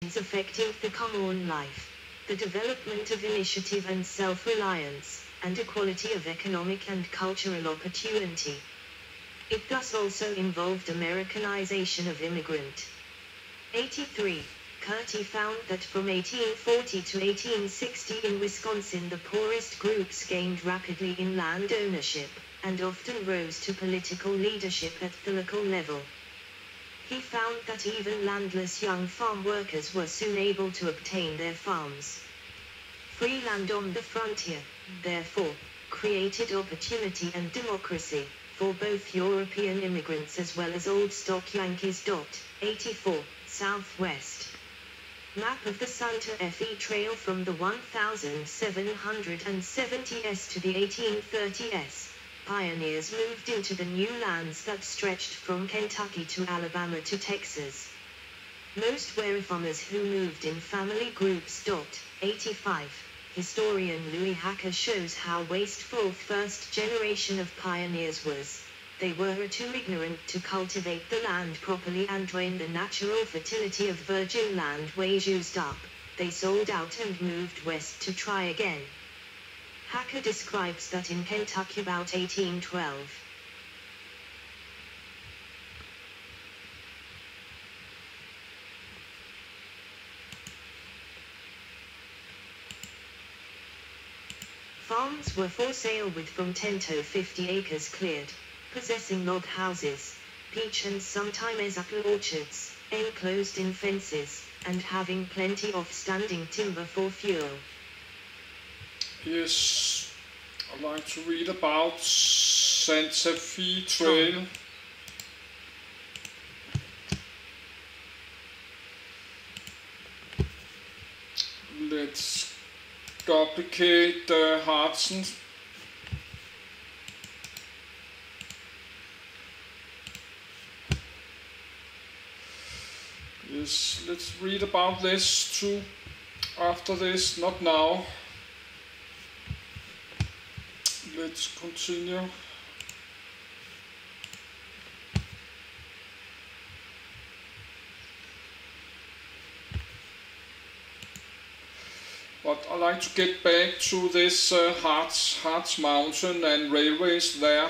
conditions affecting the common life, the development of initiative and self-reliance, and equality of economic and cultural opportunity. It thus also involved Americanization of immigrant. 83. Curti found that from 1840 to 1860 in Wisconsin the poorest groups gained rapidly in land ownership, and often rose to political leadership at the local level. He found that even landless young farm workers were soon able to obtain their farms. Free land on the frontier, therefore, created opportunity and democracy for both European immigrants as well as old stock Yankees. 84. Southwest. Map of the Santa Fe Trail from the 1770s to the 1830s. Pioneers moved into the new lands that stretched from Kentucky to Alabama to Texas. Most were farmers who moved in family groups. 85. Historian Louis Hacker shows how wasteful first generation of pioneers was. They were too ignorant to cultivate the land properly, and when the natural fertility of virgin land was used up, they sold out and moved west to try again. Hacker describes that in Kentucky about 1812. Farms were for sale with from 10 to 50 acres cleared, possessing log houses, peach and sometimes apple orchards, enclosed in fences, and having plenty of standing timber for fuel. Yes, I'd like to read about Santa Fe Trail. Let's duplicate the Hudson. Yes, let's read about this too after this, not now. Let's continue. But I like to get back to this Harz Mountain and railways there.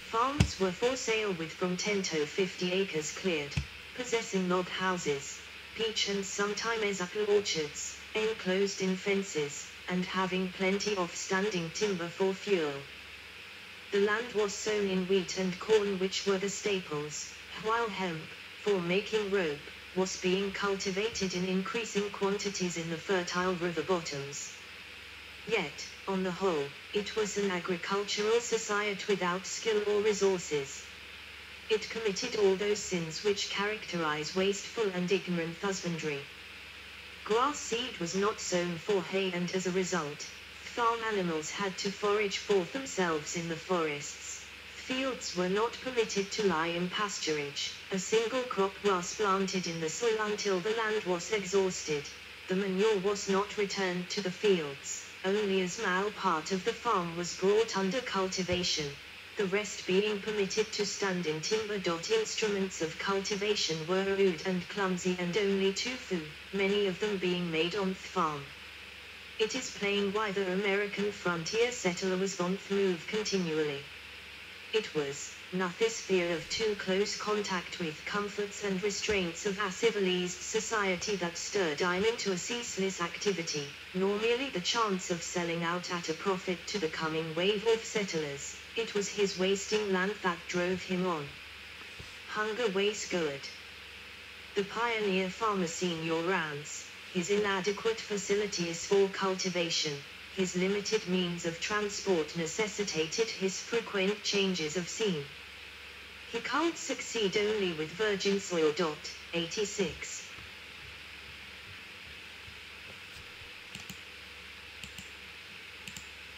Farms were for sale with from 10 to 50 acres cleared, possessing log houses, peach and sometimes apple orchards, enclosed in fences, and having plenty of standing timber for fuel. The land was sown in wheat and corn, which were the staples, while hemp, for making rope, was being cultivated in increasing quantities in the fertile river bottoms. Yet, on the whole, it was an agricultural society without skill or resources. It committed all those sins which characterize wasteful and ignorant husbandry. Grass seed was not sown for hay, and as a result, farm animals had to forage for themselves in the forests. Fields were not permitted to lie in pasturage. A single crop was planted in the soil until the land was exhausted. The manure was not returned to the fields. Only a small part of the farm was brought under cultivation, the rest being permitted to stand in timber. Instruments of cultivation were rude and clumsy, and only too few, many of them being made on the farm. It is plain why the American frontier settler was on the move continually. It was not this fear of too close contact with comforts and restraints of a civilized society that stirred him into a ceaseless activity, nor merely the chance of selling out at a profit to the coming wave of settlers. It was his wasting land that drove him on. Hunger waistcoat. The pioneer farmer senior runs, his inadequate facilities for cultivation, his limited means of transport necessitated his frequent changes of scene. He can't succeed only with virgin soil. 86.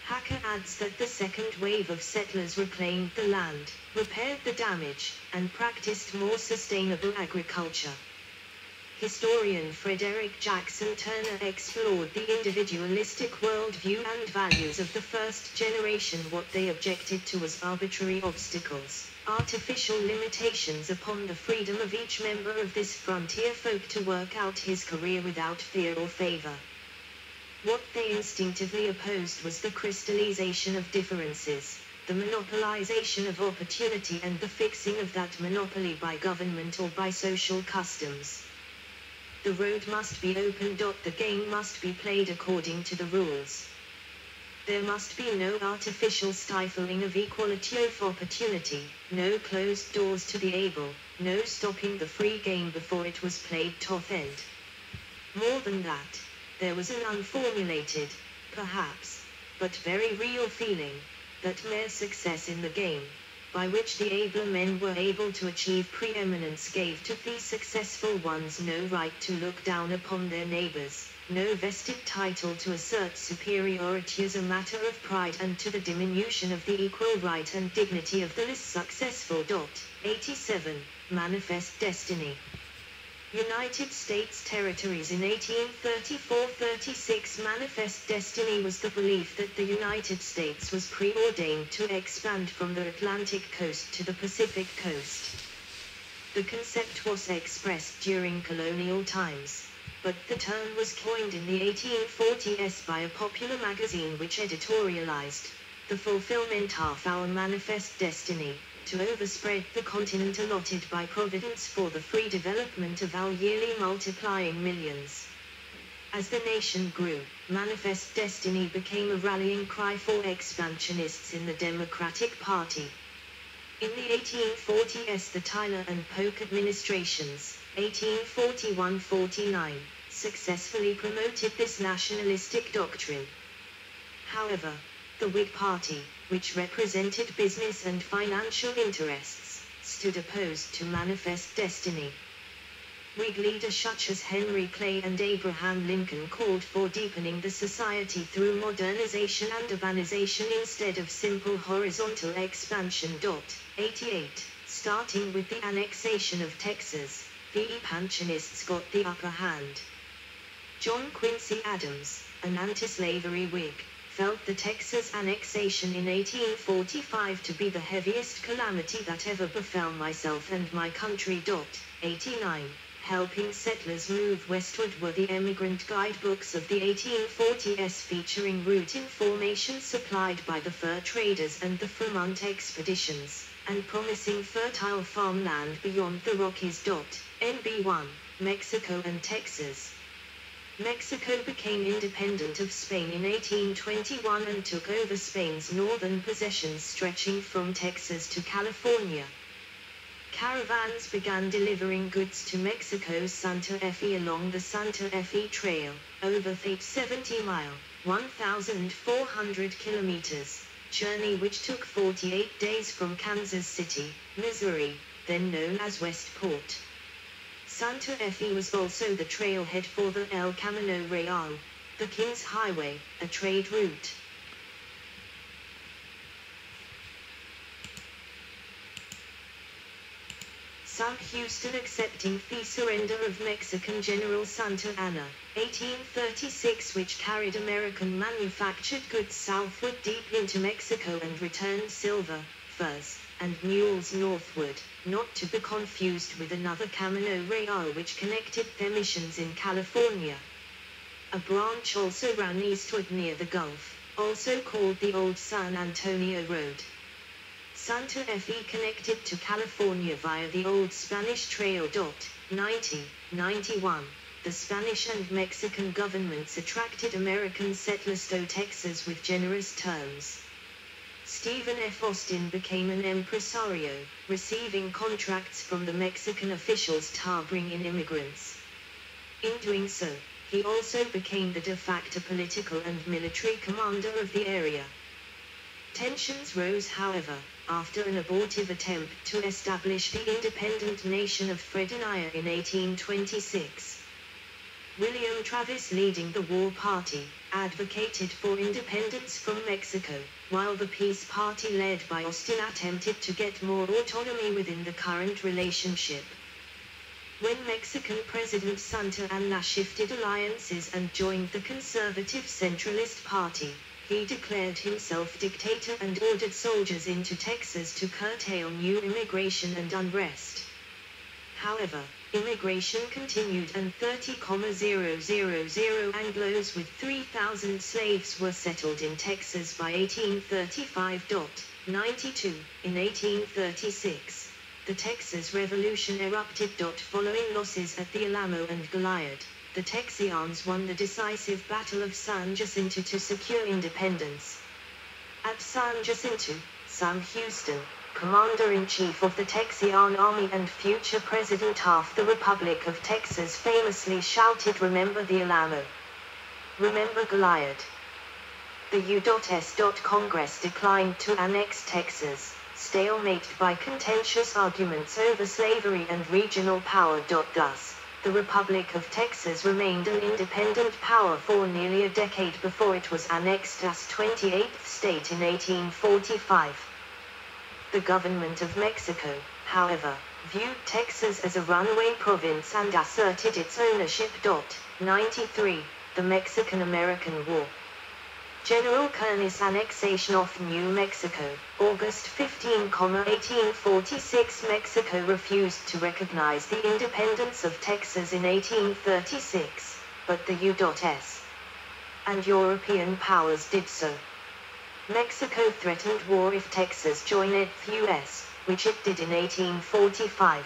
Hacker adds that the second wave of settlers reclaimed the land, repaired the damage, and practiced more sustainable agriculture. Historian Frederick Jackson Turner explored the individualistic worldview and values of the first generation. What they objected to was arbitrary obstacles, artificial limitations upon the freedom of each member of this frontier folk to work out his career without fear or favor. What they instinctively opposed was the crystallization of differences, the monopolization of opportunity, and the fixing of that monopoly by government or by social customs. The road must be open. The game must be played according to the rules. There must be no artificial stifling of equality of opportunity, no closed doors to the able, no stopping the free game before it was played top end. More than that, there was an unformulated, perhaps, but very real feeling, that mere success in the game, by which the abler men were able to achieve preeminence, gave to these successful ones no right to look down upon their neighbors, no vested title to assert superiority as a matter of pride, and to the diminution of the equal right and dignity of the less successful. 87. Manifest Destiny. United States Territories in 1834-36. Manifest destiny was the belief that the United States was preordained to expand from the Atlantic coast to the Pacific coast. The concept was expressed during colonial times, but the term was coined in the 1840s by a popular magazine which editorialized the fulfillment of our manifest destiny, to overspread the continent allotted by Providence for the free development of our yearly multiplying millions. As the nation grew, manifest destiny became a rallying cry for expansionists in the Democratic Party. In the 1840s, the Tyler and Polk administrations, 1841-49, successfully promoted this nationalistic doctrine. However, the Whig Party, which represented business and financial interests, stood opposed to manifest destiny. Whig leaders such as Henry Clay and Abraham Lincoln called for deepening the society through modernization and urbanization instead of simple horizontal expansion. 88. Starting with the annexation of Texas, the expansionists got the upper hand. John Quincy Adams, an anti-slavery Whig, felt the Texas annexation in 1845 to be the heaviest calamity that ever befell myself and my country. 89. Helping settlers move westward were the emigrant guidebooks of the 1840s, featuring route information supplied by the fur traders and the Fremont expeditions, and promising fertile farmland beyond the Rockies. NB1, Mexico and Texas. Mexico became independent of Spain in 1821 and took over Spain's northern possessions stretching from Texas to California. Caravans began delivering goods to Mexico's Santa Fe along the Santa Fe Trail, over the 70-mile, 1,400 kilometers, journey which took 48 days from Kansas City, Missouri, then known as Westport. Santa Fe was also the trailhead for the El Camino Real, the King's Highway, a trade route. Sam Houston accepting the surrender of Mexican General Santa Anna, 1836, which carried American manufactured goods southward deep into Mexico and returned silver, furs, and mules northward, not to be confused with another Camino Real which connected their missions in California. A branch also ran eastward near the Gulf, also called the Old San Antonio Road. Santa Fe connected to California via the Old Spanish Trail. 90-91. The Spanish and Mexican governments attracted American settlers to Texas with generous terms. Stephen F. Austin became an impresario, receiving contracts from the Mexican officials to bring in immigrants. In doing so, he also became the de facto political and military commander of the area. Tensions rose, however, after an abortive attempt to establish the independent nation of Fredonaya in 1826. William Travis, leading the war party, advocated for independence from Mexico, while the peace party led by Austin attempted to get more autonomy within the current relationship. When Mexican President Santa Anna shifted alliances and joined the conservative Centralist Party, he declared himself dictator and ordered soldiers into Texas to curtail new immigration and unrest. However, immigration continued and 30,000 Anglos with 3,000 slaves were settled in Texas by 1835.92. In 1836, the Texas Revolution erupted. Following losses at the Alamo and Goliad, the Texians won the decisive Battle of San Jacinto to secure independence. At San Jacinto, Sam Houston, Commander-in-Chief of the Texian Army and future President of the Republic of Texas, famously shouted, "Remember the Alamo. Remember Goliad." The U.S. Congress declined to annex Texas, stalemated by contentious arguments over slavery and regional power. Thus, the Republic of Texas remained an independent power for nearly a decade before it was annexed as 28th state in 1845. The government of Mexico, however, viewed Texas as a runaway province and asserted its ownership. 93. The Mexican-American War. General Kearny's annexation of New Mexico, August 15, 1846. Mexico refused to recognize the independence of Texas in 1836, but the U.S. and European powers did so. Mexico threatened war if Texas joined the U.S., which it did in 1845.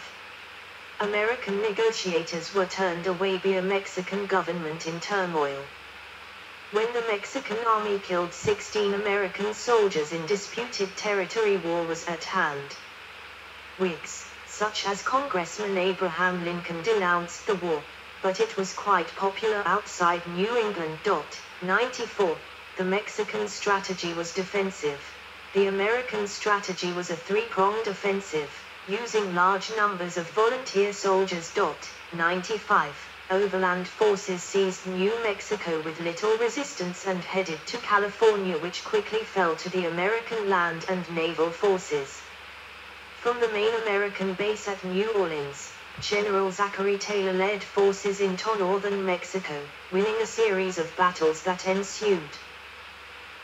American negotiators were turned away by a Mexican government in turmoil. When the Mexican army killed 16 American soldiers in disputed territory, war was at hand. Whigs, such as Congressman Abraham Lincoln, denounced the war, but it was quite popular outside New England. 94. The Mexican strategy was defensive. The American strategy was a three-pronged offensive, using large numbers of volunteer soldiers. 95. Overland forces seized New Mexico with little resistance and headed to California, which quickly fell to the American land and naval forces. From the main American base at New Orleans, General Zachary Taylor led forces into northern Mexico, winning a series of battles that ensued.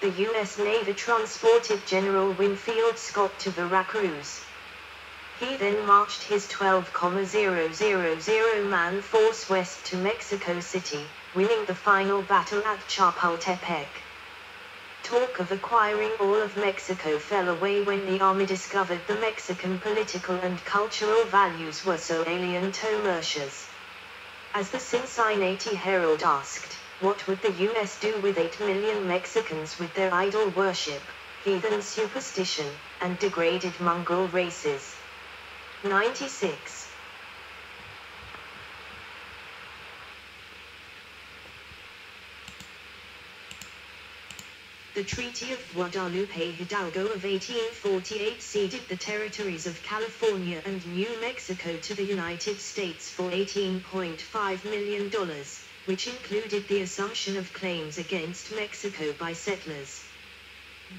The U.S. Navy transported General Winfield Scott to Veracruz. He then marched his 12,000-man force west to Mexico City, winning the final battle at Chapultepec. Talk of acquiring all of Mexico fell away when the army discovered the Mexican political and cultural values were so alien to Mercia's. As the Cincinnati Herald asked, what would the U.S. do with 8 million Mexicans with their idol worship, heathen superstition, and degraded mongrel races? 96. The Treaty of Guadalupe Hidalgo of 1848 ceded the territories of California and New Mexico to the United States for $18.5 million, which included the assumption of claims against Mexico by settlers.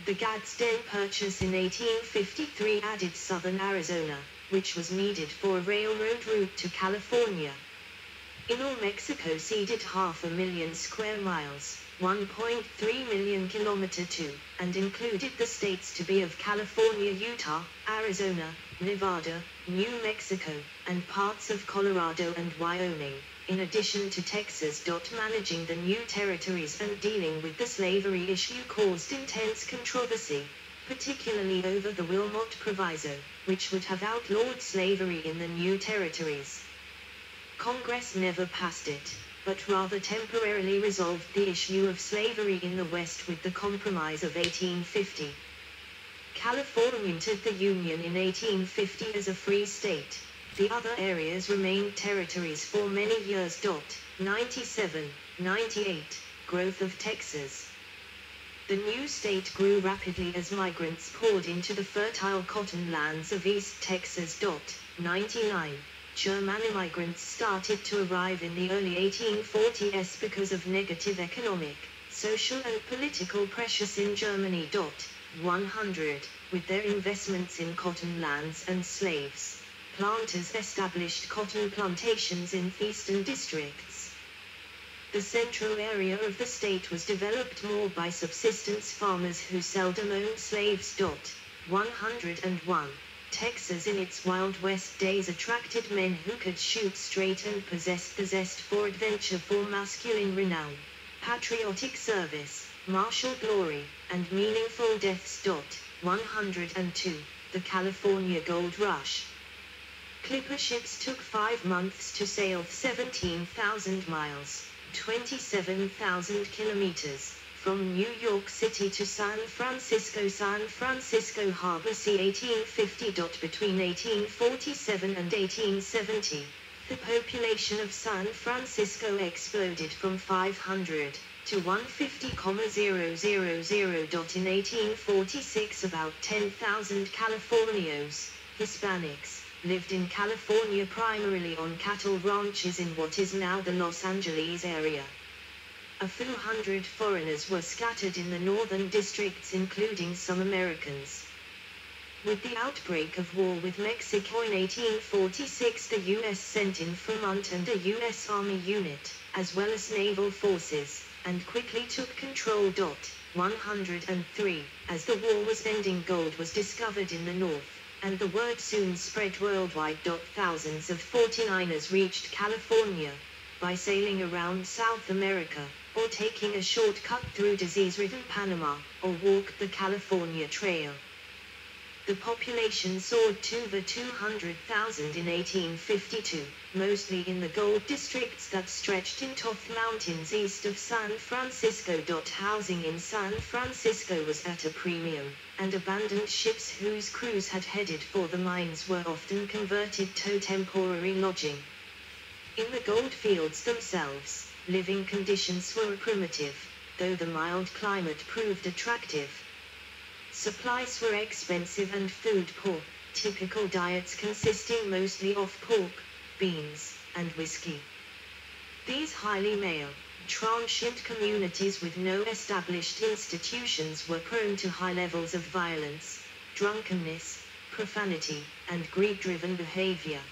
The Gadsden Purchase in 1853 added southern Arizona, which was needed for a railroad route to California. In all, Mexico ceded 500,000 square miles, 1.3 million kilometers to, and included the states to be of California, Utah, Arizona, Nevada, New Mexico, and parts of Colorado and Wyoming, in addition to Texas. Managing the new territories and dealing with the slavery issue caused intense controversy, particularly over the Wilmot Proviso, which would have outlawed slavery in the new territories. Congress never passed it, but rather temporarily resolved the issue of slavery in the West with the Compromise of 1850. California entered the Union in 1850 as a free state. The other areas remained territories for many years. 97, 98, growth of Texas. The new state grew rapidly as migrants poured into the fertile cotton lands of East Texas. 99. German immigrants started to arrive in the early 1840s because of negative economic, social and political pressures in Germany. 100. With their investments in cotton lands and slaves, planters established cotton plantations in eastern districts. The central area of the state was developed more by subsistence farmers who seldom owned slaves. 101. Texas in its Wild West days attracted men who could shoot straight and possessed for adventure, for masculine renown, patriotic service, martial glory, and meaningful deaths. 102. The California Gold Rush. Clipper ships took 5 months to sail 17,000 miles, 27,000 kilometers, from New York City to San Francisco Harbor, c. 1850. Between 1847 and 1870, the population of San Francisco exploded from 500 to 150,000. In 1846, about 10,000 Californios, Hispanics, lived in California primarily on cattle ranches in what is now the Los Angeles area. A few hundred foreigners were scattered in the northern districts, including some Americans. With the outbreak of war with Mexico in 1846, the U.S. sent in Fremont and a U.S. Army unit, as well as naval forces, and quickly took control. 103. As the war was ending, gold was discovered in the north, and the word soon spread worldwide. Thousands of 49ers reached California by sailing around South America, or taking a shortcut through disease-ridden Panama, or walked the California Trail. The population soared to over 200,000 in 1852, mostly in the gold districts that stretched in Toth Mountains east of San Francisco. Housing in San Francisco was at a premium, and abandoned ships whose crews had headed for the mines were often converted to temporary lodging. In the gold fields themselves, living conditions were primitive, though the mild climate proved attractive. Supplies were expensive and food poor, typical diets consisting mostly of pork, beans, and whiskey. These highly male, transient communities with no established institutions were prone to high levels of violence, drunkenness, profanity, and greed-driven behavior.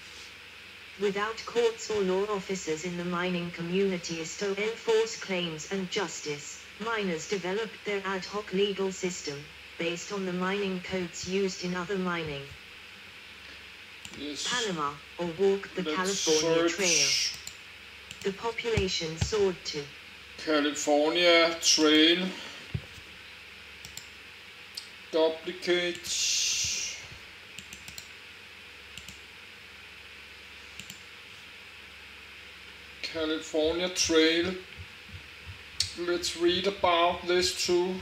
Without courts or law officers in the mining communities to enforce claims and justice, miners developed their ad hoc legal system, based on the mining codes used in other mining. Yes. Panama, or Walk the California Trail. The population soared to California Trail. Duplicate. California Trail. Let's read about this too.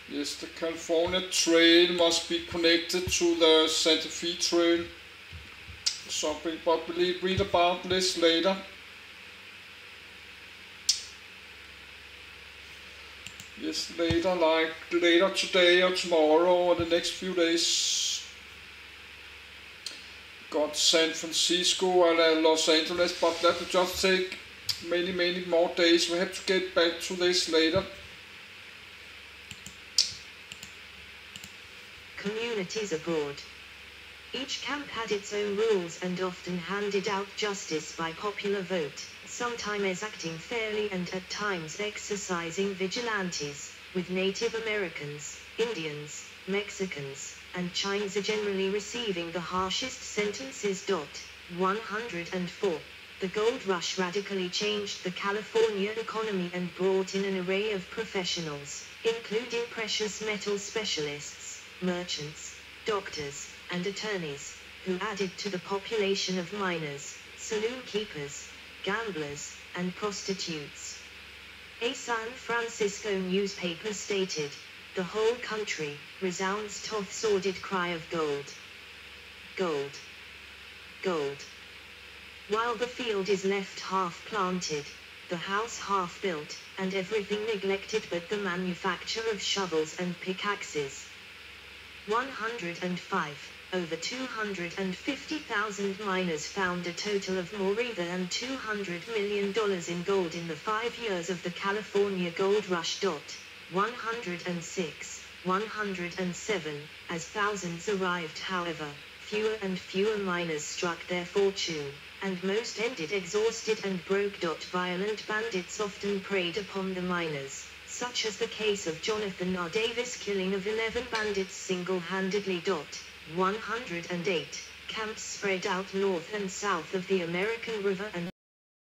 Yes, the California Trail must be connected to the Santa Fe Trail. Something, but we'll read about this later. Yes, later, like later today or tomorrow or the next few days. Got San Francisco and Los Angeles, but that will just take many more days. We have to get back to this later. Communities abroad. Each camp had its own rules and often handed out justice by popular vote, sometimes acting fairly and at times exercising vigilantes, with Native Americans, Indians, Mexicans, and Chinese generally receiving the harshest sentences. 104. The gold rush radically changed the California economy and brought in an array of professionals, including precious metal specialists, merchants, doctors, and attorneys, who added to the population of miners, saloon keepers, gamblers, and prostitutes. A San Francisco newspaper stated, "The whole country resounds to the sordid cry of gold. Gold. Gold. While the field is left half planted, the house half built, and everything neglected but the manufacture of shovels and pickaxes." 105. Over 250,000 miners found a total of more than $200 million in gold in the 5 years of the California Gold Rush. 106. 107. As thousands arrived, however, fewer and fewer miners struck their fortune, and most ended exhausted and broke. Violent bandits often preyed upon the miners, such as the case of Jonathan R. Davis killing of 11 bandits single-handedly. 108. Camps spread out north and south of the American River and